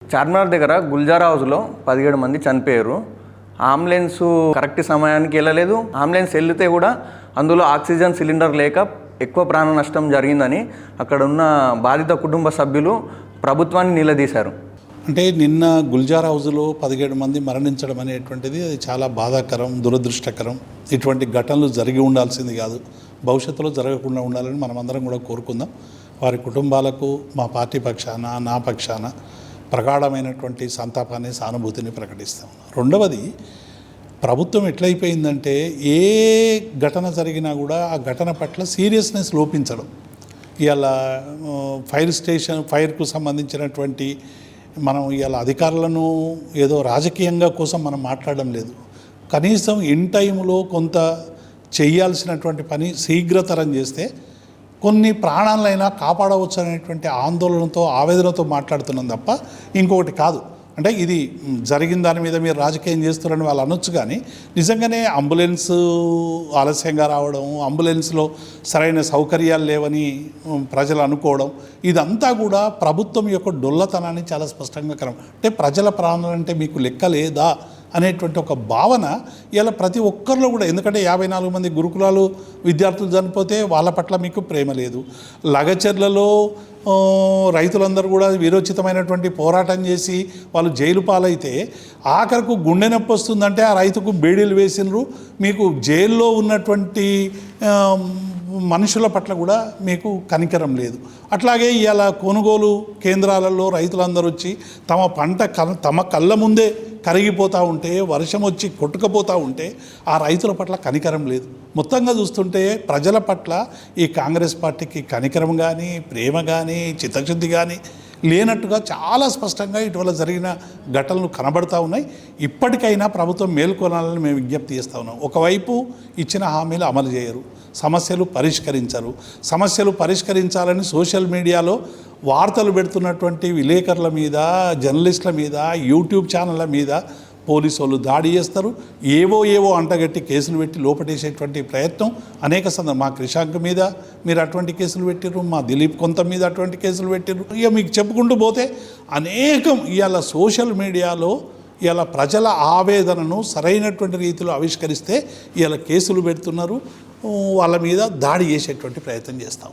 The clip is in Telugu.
చార్మినార్ దగ్గర గుల్జార్ హౌస్లో 17 మంది చనిపోయారు. అంబులెన్స్ కరెక్ట్ సమయానికి వెళ్ళలేదు. అంబులెన్స్ వెళ్తే కూడా అందులో ఆక్సిజన్ సిలిండర్ లేక ఎక్కువ ప్రాణ నష్టం జరిగిందని అక్కడ ఉన్న బాధిత కుటుంబ సభ్యులు ప్రభుత్వాన్ని నిలదీశారు. అంటే నిన్న గుల్జార్ హౌస్లో 17 మంది మరణించడం అనేటువంటిది అది చాలా బాధాకరం, దురదృష్టకరం. ఇటువంటి ఘటనలు జరిగి ఉండాల్సింది కాదు, భవిష్యత్తులో జరగకుండా ఉండాలని మనమందరం కూడా కోరుకుందాం. వారి కుటుంబాలకు మా పార్టీ పక్షాన, నా పక్షాన ప్రగాఢమైనటువంటి సంతాపాన్ని, సానుభూతిని ప్రకటిస్తాం. రెండవది, ప్రభుత్వం ఎట్లయిపోయిందంటే ఏ ఘటన జరిగినా కూడా ఆ ఘటన పట్ల సీరియస్నెస్ లోపించడం. ఇవాళ ఫైర్కు సంబంధించినటువంటి మనం ఇవాళ అధికారులను ఏదో రాజకీయంగా కోసం మనం మాట్లాడడం లేదు. కనీసం ఇన్ టైంలో కొంత చేయాల్సినటువంటి పని శీఘ్రతరం చేస్తే కొన్ని ప్రాణాలైనా కాపాడవచ్చు అనేటువంటి ఆందోళనతో, ఆవేదనతో మాట్లాడుతున్నాం తప్ప ఇంకొకటి కాదు. అంటే ఇది జరిగిన దాని మీద మీరు రాజకీయం చేస్తున్నారని వాళ్ళు అనొచ్చు, కానీ నిజంగానే అంబులెన్స్ ఆలస్యంగా రావడం, అంబులెన్స్లో సరైన సౌకర్యాలు లేవని ప్రజలు అనుకోవడం, ఇదంతా కూడా ప్రభుత్వం యొక్క డొల్లతనాన్ని చాలా స్పష్టంగా అంటే ప్రజల ప్రాణాలంటే మీకు లెక్క లేదా అనేటువంటి ఒక భావన ఇలా ప్రతి ఒక్కరిలో కూడా. ఎందుకంటే 54 మంది గురుకులాలు విద్యార్థులు చనిపోతే వాళ్ళ పట్ల మీకు ప్రేమ లేదు. లగచర్లలో రైతులందరూ కూడా వీరోచితమైనటువంటి పోరాటం చేసి వాళ్ళు జైలు పాలైతే ఆఖరకు గుండె నొప్పి వస్తుందంటే ఆ రైతుకు బేడీలు వేసినరు. మీకు జైల్లో ఉన్నటువంటి మనుషుల పట్ల కూడా మీకు కనికరం లేదు. అట్లాగే ఇవాళ కొనుగోలు కేంద్రాలలో రైతులందరూ వచ్చి తమ పంట తమ కళ్ళ ముందే కరిగిపోతూ ఉంటే, వర్షం వచ్చి కొట్టుకుపోతూ ఉంటే ఆ రైతుల పట్ల కనికరం లేదు. మొత్తంగా చూస్తుంటే ప్రజల పట్ల ఈ కాంగ్రెస్ పార్టీకి కనికరం కానీ, ప్రేమ కానీ, చిత్తశుద్ధి కానీ లేనట్టుగా చాలా స్పష్టంగా ఇటీవల జరిగిన ఘటనలు కనబడుతూ ఉన్నాయి. ఇప్పటికైనా ప్రభుత్వం మేల్కొనాలని మేము విజ్ఞప్తి చేస్తూ ఉన్నాం. ఒకవైపు ఇచ్చిన హామీలు అమలు చేయరు, సమస్యలు పరిష్కరించరు. సమస్యలు పరిష్కరించాలని సోషల్ మీడియాలో వార్తలు పెడుతున్నటువంటి విలేకరుల మీద, జర్నలిస్టుల మీద, యూట్యూబ్ ఛానళ్ళ మీద పోలీసు వాళ్ళు దాడి చేస్తారు. ఏవో అంటగట్టి కేసులు పెట్టి లోపటేసేటువంటి ప్రయత్నం అనేక మా క్రిషాంక్ మీద మీరు అటువంటి కేసులు పెట్టిర్రు, మా దిలీప్ కొంత మీద అటువంటి కేసులు పెట్టిర్రు. ఇక మీకు చెప్పుకుంటూ పోతే అనేకం ఇవాళ సోషల్ మీడియాలో ఇవాళ ప్రజల ఆవేదనను సరైనటువంటి రీతిలో ఆవిష్కరిస్తే ఇవాళ కేసులు పెడుతున్నారు, వాళ్ళ మీద దాడి చేసేటువంటి ప్రయత్నం చేస్తాం.